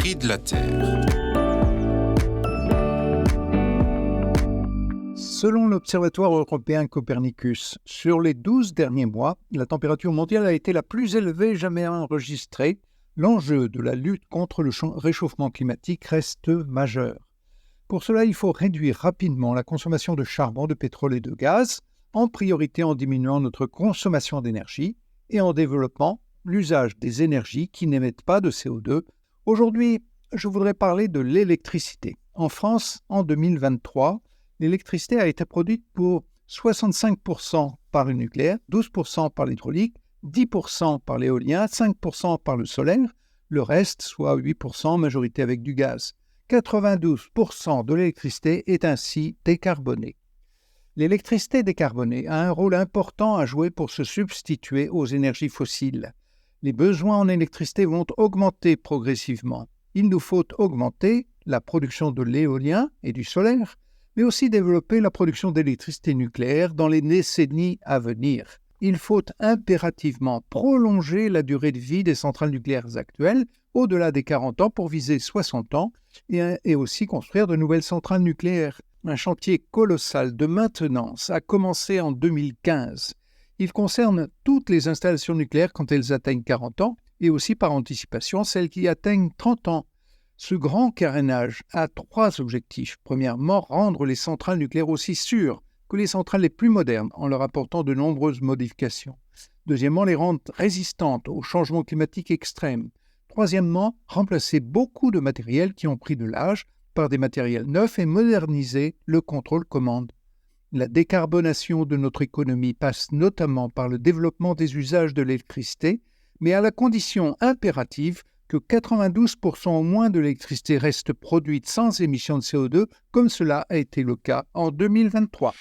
prix de la Terre. Selon l'Observatoire européen Copernicus, sur les 12 derniers mois, la température mondiale a été la plus élevée jamais enregistrée. L'enjeu de la lutte contre le réchauffement climatique reste majeur. Pour cela, il faut réduire rapidement la consommation de charbon, de pétrole et de gaz, en priorité en diminuant notre consommation d'énergie et en développant l'usage des énergies qui n'émettent pas de CO2. Aujourd'hui, je voudrais parler de l'électricité. En France, en 2023, l'électricité a été produite pour 65% par le nucléaire, 12% par l'hydraulique, 10% par l'éolien, 5% par le solaire, le reste, soit 8%, en majorité avec du gaz. 92% de l'électricité est ainsi décarbonée. L'électricité décarbonée a un rôle important à jouer pour se substituer aux énergies fossiles. Les besoins en électricité vont augmenter progressivement. Il nous faut augmenter la production de l'éolien et du solaire, mais aussi développer la production d'électricité nucléaire dans les décennies à venir. Il faut impérativement prolonger la durée de vie des centrales nucléaires actuelles au-delà des 40 ans pour viser 60 ans et aussi construire de nouvelles centrales nucléaires. Un chantier colossal de maintenance a commencé en 2015. Il concerne toutes les installations nucléaires quand elles atteignent 40 ans et aussi par anticipation celles qui atteignent 30 ans. Ce grand carénage a 3 objectifs. Premièrement, rendre les centrales nucléaires aussi sûres que les centrales les plus modernes en leur apportant de nombreuses modifications. Deuxièmement, les rendre résistantes aux changements climatiques extrêmes. Troisièmement, remplacer beaucoup de matériels qui ont pris de l'âge par des matériels neufs et moderniser le contrôle-commande. La décarbonation de notre économie passe notamment par le développement des usages de l'électricité, mais à la condition impérative que 92% au moins de l'électricité reste produite sans émission de CO2, comme cela a été le cas en 2023.